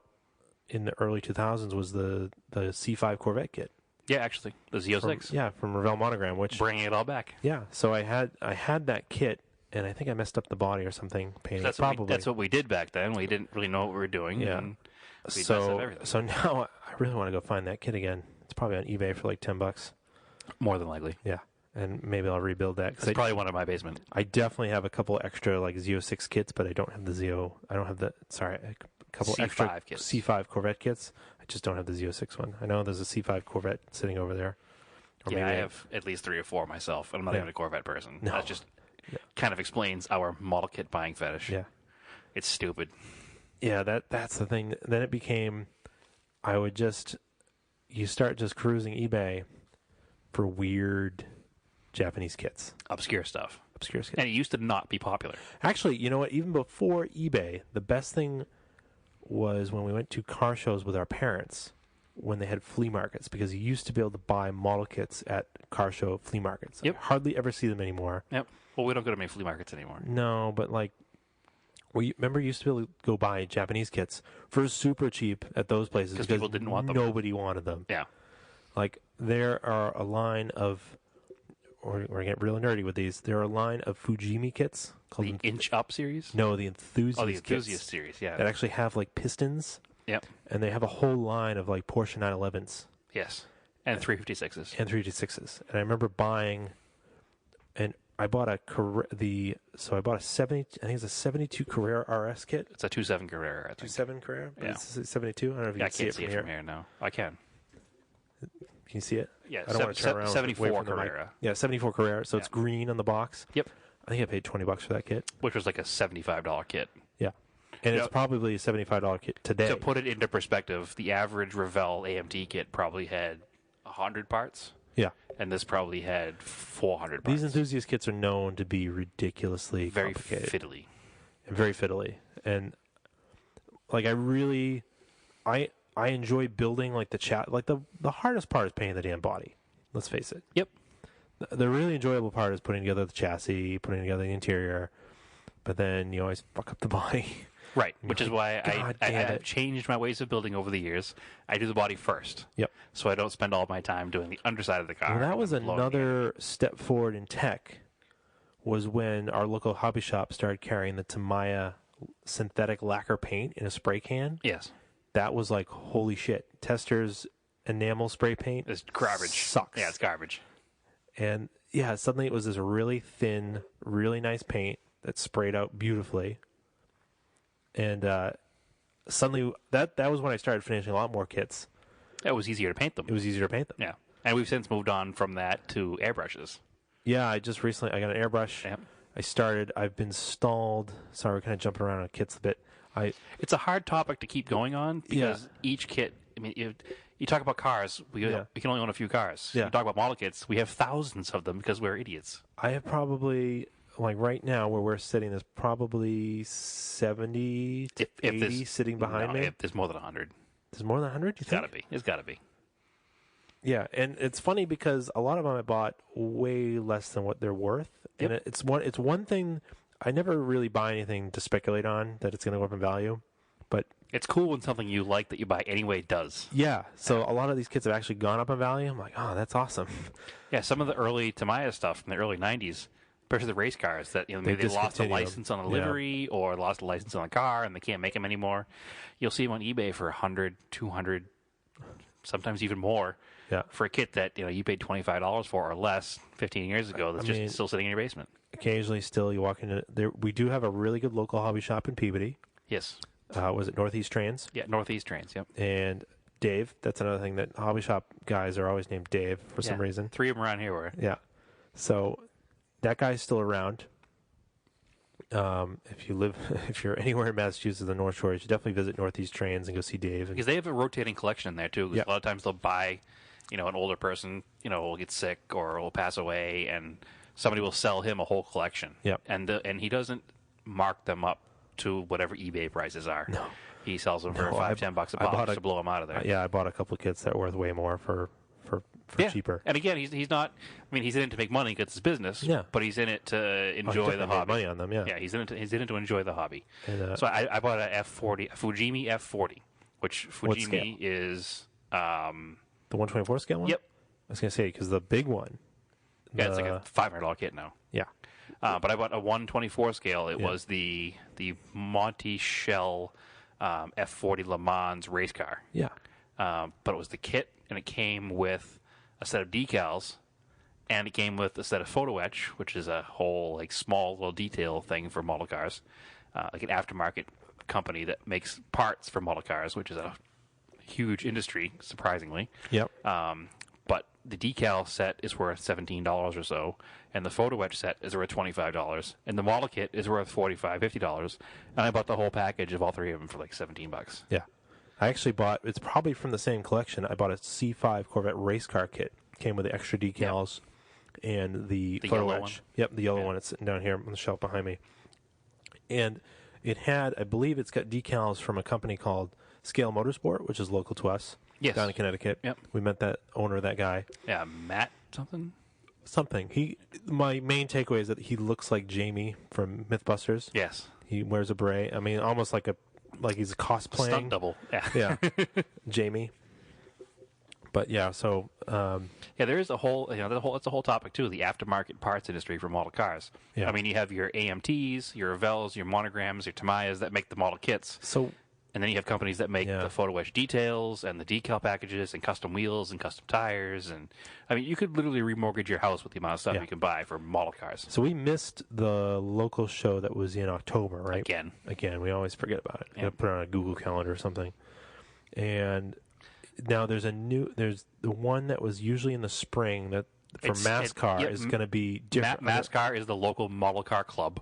in the early 2000s was the C5 Corvette kit. Yeah, actually, the Z06. From Revell Monogram, which bringing it all back. Yeah, so I had that kit, and I think I messed up the body or something painting. That's what we did back then. We didn't really know what we were doing. Yeah. And so now I really want to go find that kit again. It's probably on eBay for like $10. More than likely. Yeah. And maybe I'll rebuild that. It's probably one in my basement. I definitely have a couple extra like Z06 kits, but I don't have a couple C5 extra kits. C5 Corvette kits. I just don't have the Z06 one. I know there's a C5 Corvette sitting over there. Or maybe I have at least 3 or 4 myself. I'm not even a Corvette person. No. That just kind of explains our model kit buying fetish. Yeah. It's stupid. Yeah, that's the thing. Then it became, you start just cruising eBay for weird Japanese kits. Obscure stuff. Kits. And it used to not be popular. Actually, you know what? Even before eBay, the best thing was when we went to car shows with our parents when they had flea markets, because you used to be able to buy model kits at car show flea markets. Yep. I hardly ever see them anymore. Yep. Well, we don't go to many flea markets anymore. No, but remember you used to be able to go buy Japanese kits for super cheap at those places because people didn't want them. Nobody wanted them. Yeah. There are a line of, we're going to get real nerdy with these, there are a line of Fujimi kits called the Inch Up series? No, the Enthusiast the Enthusiast kits series, yeah. that actually have pistons. Yep. And they have a whole line of Porsche 911s. Yes. And 356s. And 356s. And I remember buying, and I bought I bought a 70, I think it's a 72 Carrera RS kit. It's a 2.7 Carrera, I think. 2.7 Carrera? Yeah. It's 72? I don't know if you can see it from here. No, I can. Can you see it? Yeah, I don't want to turn around. 74 away from the mic. Carrera. Yeah, 74 Carrera. So it's green on the box. Yep. I think I paid $20 for that kit. Which was like a $75 kit. Yeah. And it's probably a $75 kit today. To put it into perspective, the average Revell AMT kit probably had 100 parts. Yeah. And this probably had 400 parts. These enthusiast kits are known to be ridiculously very complicated. fiddly. And very fiddly. And like I enjoy building like the hardest part is painting the damn body. Let's face it. Yep. The really enjoyable part is putting together the chassis, putting together the interior, but then you always fuck up the body. Right, which is why I've I've changed my ways of building over the years. I do the body first. Yep. So I don't spend all my time doing the underside of the car. Well, that was another step forward in tech, was when our local hobby shop started carrying the Tamiya synthetic lacquer paint in a spray can. Yes. That was like, holy shit. Tester's enamel spray paint It's garbage. sucks. Yeah, it's garbage. And yeah, suddenly it was this really thin, really nice paint that sprayed out beautifully. And suddenly that was when I started finishing a lot more kits. It was easier to paint them. It was easier to paint them. Yeah. And we've since moved on from that to airbrushes. Yeah, I just recently I got an airbrush. Yep. I've been stalled. Sorry, we're kind of jumping around on kits a bit. It's a hard topic to keep going on because each kit, I mean, you talk about cars, we can only own a few cars. Yeah. You talk about model kits, we have thousands of them because we're idiots. I have probably, like right now where we're sitting, there's probably 70 to 80 sitting behind me. There's more than 100. There's more than 100, you think? It's got to be. Yeah, and it's funny because a lot of them I bought way less than what they're worth. Yep. And it's one thing, I never really buy anything to speculate on that it's going to go up in value. But it's cool when something you like that you buy anyway does. Yeah, so a lot of these kits have actually gone up in value. I'm like, oh, that's awesome. Yeah, some of the early Tamiya stuff from the early 90s, especially the race cars, that maybe they lost a license on a livery or lost a license on a car and they can't make them anymore. You'll see them on eBay for 100, 200, sometimes even more. Yeah. For a kit that you paid $25 for or less 15 years ago that's just still sitting in your basement. Occasionally still you walk into there. We do have a really good local hobby shop in Peabody. Yes. Was it Northeast Trains? Yeah, Northeast Trains, yep. And Dave, that's another thing, that hobby shop guys are always named Dave for some reason. 3 of them around here were. Yeah. So that guy's still around. If you're anywhere in Massachusetts, the North Shore, you should definitely visit Northeast Trains and go see Dave. Because they have a rotating collection there too. Yeah. A lot of times they'll buy, an older person, will get sick or will pass away, and somebody will sell him a whole collection. Yep. And he doesn't mark them up to whatever eBay prices are. No. He sells them for $5-10 a pop to blow them out of there. I bought a couple of kits that were worth way more for cheaper. And again, he's not. I mean, he's in it to make money because it's business. Yeah. But he's in it to enjoy the hobby. Money on them. Yeah. Yeah. He's in it to enjoy the hobby. And, so I bought a Fujimi F40, which Fujimi is the 124 scale one. Yep. I was gonna say because the big one. Yeah, it's like a $500 kit now. Yeah. But I bought a 124 scale. It was the Monty Shell F40 Le Mans race car. Yeah. But it was the kit, and it came with a set of decals, and it came with a set of photo etch, which is a whole small little detail thing for model cars, like an aftermarket company that makes parts for model cars, which is a huge industry, surprisingly. Yep. But the decal set is worth $17 or so, and the photo etch set is worth $25, and the model kit is worth $45, $50, and I bought the whole package of all 3 of them for like $17. Yeah. I actually bought, it's probably from the same collection, I bought a C5 Corvette race car kit. Came with the extra decals and the photo yellow etch. one. Yep, the yellow one. It's sitting down here on the shelf behind me. And it had, I believe it's got decals from a company called Scale Motorsport, which is local to us. Yes. Down in Connecticut. Yep. We met that owner, that guy. Yeah, Matt something? Something. My main takeaway is that he looks like Jamie from Mythbusters. Yes. He wears a beret. I mean, almost like he's cosplaying. Stunt double. Yeah. Yeah. Jamie. But yeah, so there is a whole, it's a whole topic too, the aftermarket parts industry for model cars. Yeah. I mean, you have your AMTs, your Revels, your monograms, your Tamiyas that make the model kits. So And then you have companies that make the photo etch details and the decal packages and custom wheels and custom tires. And I mean, you could literally remortgage your house with the amount of stuff you can buy for model cars. So we missed the local show that was in October, right? Again, we always forget about it. You gotta put it on a Google Calendar or something. And Now there's the one that was usually in the spring that for MASCAR is going to be different. MASCAR is the local model car club.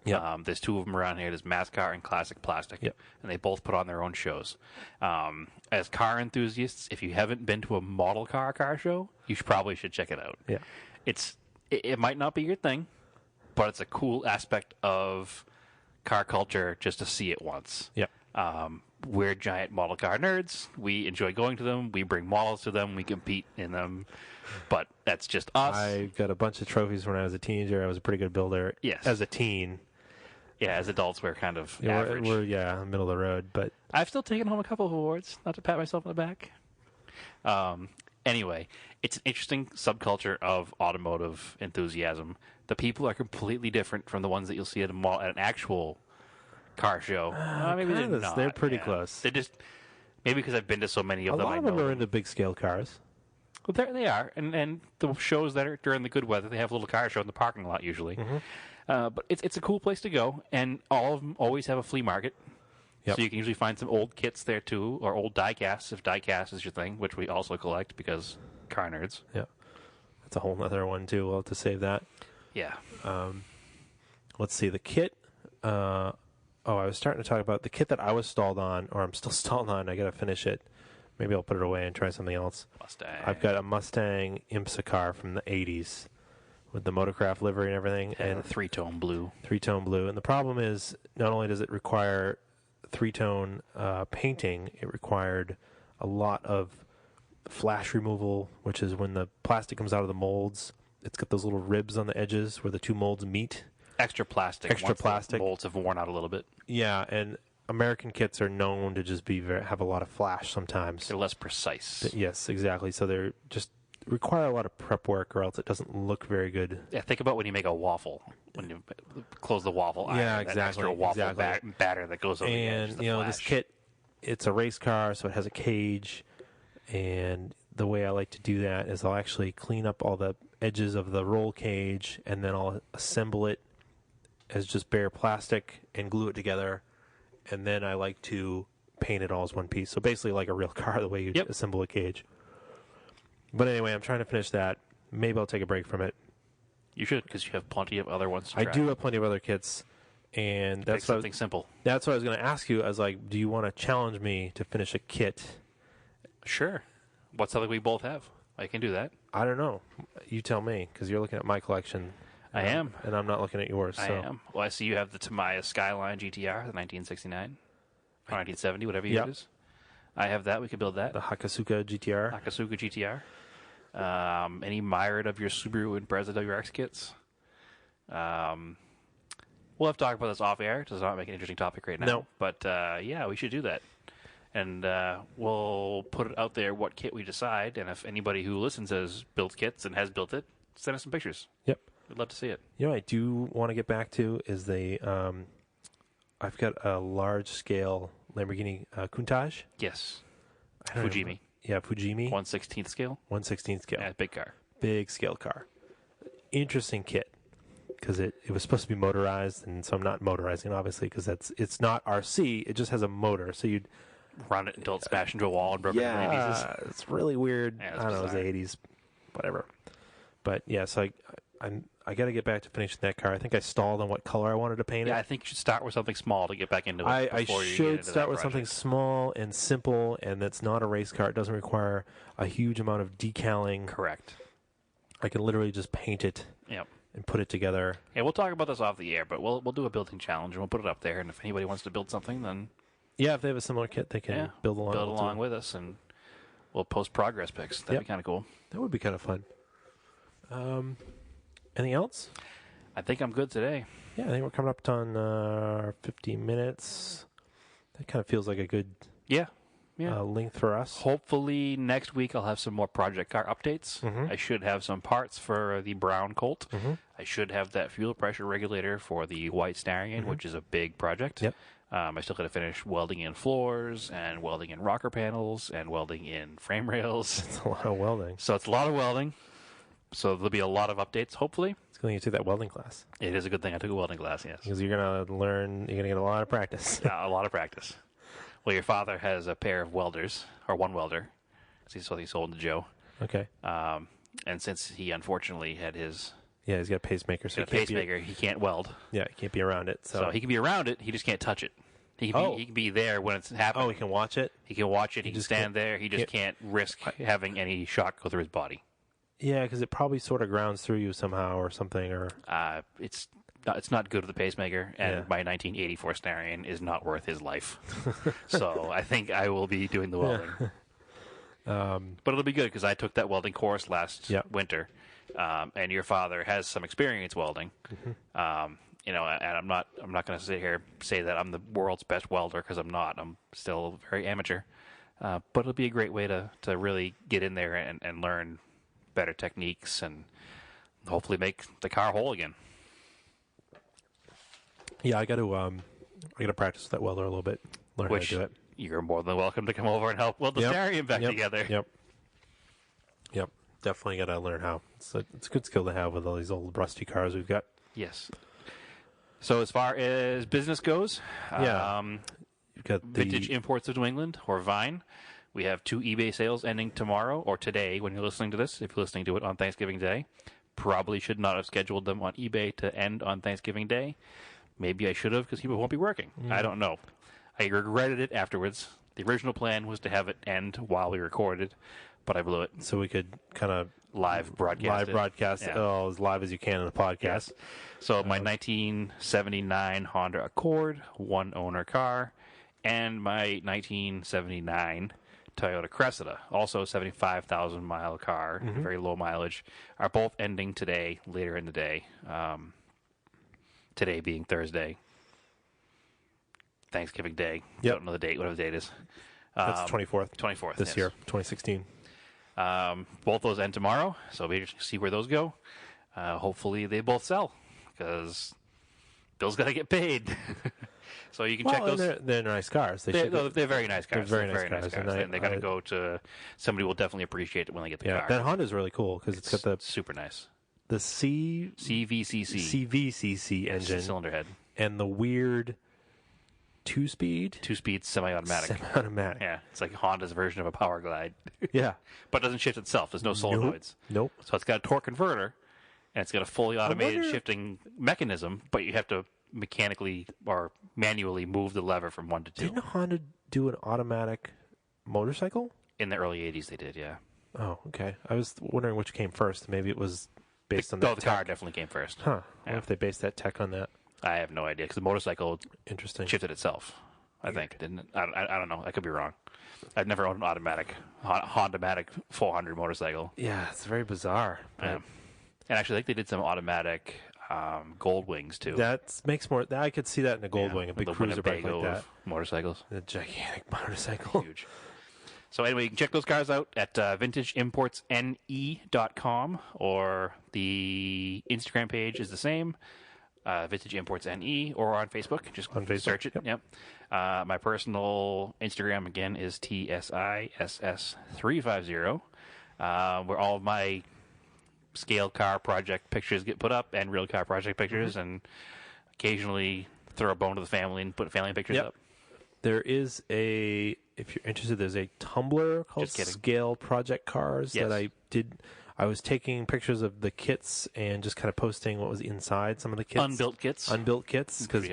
Yep. There's two of them around here. There's MASCAR and Classic Plastic, Yep. and they both put on their own shows. As car enthusiasts, if you haven't been to a model car show, you probably should check it out. Yeah. It might not be your thing, but it's a cool aspect of car culture just to see it once. Yep. We're giant model car nerds. We enjoy going to them. We bring models to them. We compete in them. But that's just us. I got a bunch of trophies when I was a teenager. I was a pretty good builder. Yes. As a teen. Yeah, as adults, we're kind of average. We're middle of the road. But I've still taken home a couple of awards, not to pat myself on the back. Anyway, it's an interesting subculture of automotive enthusiasm. The people are completely different from the ones that you'll see at an actual car show. Maybe they're not. They're pretty close. They're just maybe because I've been to so many of them. A lot of them are into big scale cars. Well, there they are, and the shows that are during the good weather, they have a little car show in the parking lot usually. Mm-hmm. But it's a cool place to go, and all of them always have a flea market. Yep. So you can usually find some old kits there too, or old die casts if die cast is your thing, which we also collect because car nerds. Yeah, that's a whole other one too. We'll have to save that. Yeah. Let's see the kit. I was starting to talk about the kit that I was stalled on, or I'm still stalled on. I got to finish it. Maybe I'll put it away and try something else. Mustang. I've got a Mustang IMSA car from the 80s with the Motorcraft livery and everything. And three-tone blue. Three-tone blue. And the problem is, not only does it require three-tone painting, it required a lot of flash removal, which is when the plastic comes out of the molds. It's got those little ribs on the edges where the two molds meet. Extra plastic. Extra plastic. The molds have worn out a little bit. Yeah, and American kits are known to just have a lot of flash sometimes. They're less precise. Yes, exactly. So they're just require a lot of prep work, or else it doesn't look very good. Yeah, think about when you make a waffle. When you close the waffle iron, Yeah, that exactly. extra waffle batter that goes over the edge. And this kit, it's a race car, so it has a cage. And the way I like to do that is I'll actually clean up all the edges of the roll cage, and then I'll assemble it as just bare plastic and glue it together. And then I like to paint it all as one piece. So basically like a real car, the way you assemble a cage. But anyway, I'm trying to finish that. Maybe I'll take a break from it. You should, because you have plenty of other ones to try. I do have plenty of other kits. And that's something simple. That's what I was going to ask you. I was like, do you want to challenge me to finish a kit? Sure. What's something we both have? I can do that. I don't know. You tell me, because you're looking at my collection. I am. And I'm not looking at yours. I am. Well, I see you have the Tamiya Skyline GTR, the 1969. Or 1970, whatever year it is. I have that. We could build that. The Hakasuka GTR. Hakasuka GTR. Any Myriad of your Subaru and Impreza WRX kits. We'll have to talk about this off air. It does not make an interesting topic right now. No. But, yeah, we should do that. And we'll put it out there what kit we decide. And if anybody who listens has built kits and has built it, send us some pictures. Yep. We'd love to see it. You know what I do want to get back to is I've got a large-scale Lamborghini Countach. Yes. Fujimi. Remember. Yeah, Fujimi. 1/16 scale? 1/16 scale. Yeah, big car. Big scale car. Interesting kit. Because it was supposed to be motorized, and so I'm not motorizing, obviously, because it's not RC. It just has a motor. So you'd run it until it's smashed into a wall and broken into pieces. It's really weird. Yeah, I don't know, it was the 80s. Whatever. But, yeah, so I got to get back to finishing that car. I think I stalled on what color I wanted to paint it. Yeah, I think you should start with something small to get back into it. I should start with something small and simple, and that's not a race car. It doesn't require a huge amount of decaling. Correct. I can literally just paint it and put it together. Yeah, we'll talk about this off the air, but we'll do a building challenge, and we'll put it up there, and if anybody wants to build something, then... Yeah, if they have a similar kit, they can build along with us, and we'll post progress pics. That'd be kind of cool. That would be kind of fun. Anything else? I think I'm good today. Yeah, I think we're coming up on 50 minutes. That kind of feels like a good length for us. Hopefully next week I'll have some more project car updates. Mm-hmm. I should have some parts for the brown Colt. Mm-hmm. I should have that fuel pressure regulator for the white Starion, which is a big project. Yep. I still got to finish welding in floors and welding in rocker panels and welding in frame rails. It's a lot of welding. So it's a lot of welding. So there'll be a lot of updates, hopefully. It's going to take that welding class. It is a good thing I took a welding class, yes. Because you're going to get a lot of practice. Yeah, a lot of practice. Well, your father has a pair of welders, or one welder. so he sold to Joe. Okay. And since he unfortunately had his Yeah, he's got a pacemaker, so he can't weld. Yeah, he can't be around it. So he can be around it. He just can't touch it. He can be there when it's happening. Oh, he can watch it? He can watch it. He can stand there. He just can't risk having any shock go through his body. Yeah, because it probably sort of grounds through you somehow or something. Or it's not good for the pacemaker, and my 1984 Starion is not worth his life. So I think I will be doing the welding. But it'll be good because I took that welding course last winter, and your father has some experience welding. Mm-hmm. And I'm not going to sit here and say that I'm the world's best welder because I'm not. I'm still very amateur. But it'll be a great way to really get in there and learn better techniques and hopefully make the car whole again. Yeah, I got to practice with that welder a little bit. Learn how to do it. You're more than welcome to come over and help weld the Starion back together. Yep. Definitely got to learn how. It's a good skill to have with all these old rusty cars we've got. Yes. So as far as business goes, you've got Vintage Imports of New England, or Vine. We have 2 eBay sales ending tomorrow, or today when you're listening to this, if you're listening to it on Thanksgiving Day. Probably should not have scheduled them on eBay to end on Thanksgiving Day. Maybe I should have because people won't be working. I don't know. I regretted it afterwards. The original plan was to have it end while we recorded, but I blew it. So we could kind of live broadcast it as live as you can in the podcast. Yes. So my 1979 Honda Accord, one-owner car, and my 1979 Toyota Cressida, also a 75,000-mile car, very low mileage, are both ending today, later in the day. Today being Thursday, Thanksgiving Day. Don't know the date, whatever the date is. That's 24th. 24th. This year, 2016. Both those end tomorrow, so we just see where those go. Hopefully they both sell, because Bill's got to get paid. So you can check those. They're nice cars. They're very nice cars. They're very nice cars. And they're going to go to somebody will definitely appreciate it when they get the car. That Honda's really cool because it's got the super nice. The CVCC engine, cylinder head, and the weird two-speed semi-automatic. Yeah, it's like Honda's version of a Power Glide. Yeah, but it doesn't shift itself. There's no solenoids. Nope. So it's got a torque converter, and it's got a fully automated shifting mechanism, but you have to mechanically or manually move the lever from 1 to 2. Didn't Honda do an automatic motorcycle? In the early 80s they did, yeah. Oh, okay. I was wondering which came first. Maybe it was based on that. No, the car definitely came first. Huh. I wonder if they based that tech on that. I have no idea, because the motorcycle shifted itself, I think, didn't it? I don't know. I could be wrong. I've never owned an automatic Honda-matic 400 motorcycle. Yeah, it's very bizarre. Yeah. And actually, I think they did some automatic Gold Wings, too. That makes more... I could see that in a Gold Wing, a big cruiser bike like that. Motorcycles. A gigantic motorcycle. Huge. So anyway, you can check those cars out at vintageimportsne.com, or the Instagram page is the same, Vintage Imports NE, or on Facebook. Just on Facebook. Search it. Yep. My personal Instagram, again, is TSISS350, where all of my scale car project pictures get put up, and real car project pictures, and occasionally throw a bone to the family and put family pictures up. There is if you're interested, there's a Tumblr called Scale Project Cars that I did. I was taking pictures of the kits and just kind of posting what was inside some of the kits. Unbuilt kits, because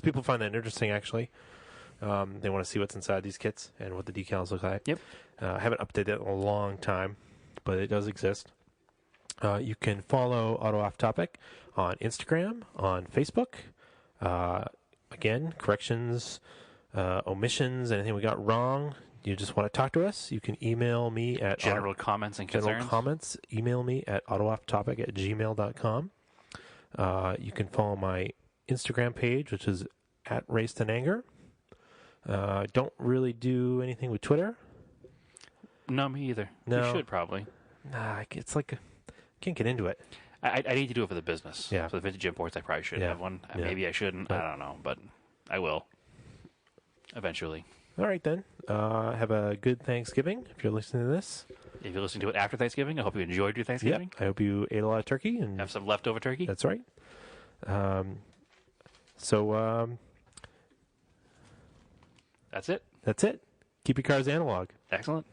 people find that interesting. Actually, they want to see what's inside these kits and what the decals look like. Yep. I haven't updated it in a long time, but it does exist. You can follow Auto Off Topic on Instagram, on Facebook. Again, corrections, omissions, anything we got wrong. You just want to talk to us, you can email me at... General comments and concerns? Email me at autoofftopic@gmail.com. You can follow my Instagram page, which is at Raced in Anger. I don't really do anything with Twitter. No, me either. No. You should probably. Nah, it's like... I can't get into it. I need to do it for the business. Yeah. For the Vintage Imports, I probably should have one. Maybe I shouldn't. I don't know, but I will. Eventually. All right, then. Have a good Thanksgiving if you're listening to this. If you're listening to it after Thanksgiving, I hope you enjoyed your Thanksgiving. I hope you ate a lot of turkey. And have some leftover turkey. That's right. That's it. That's it. Keep your cars analog. Excellent.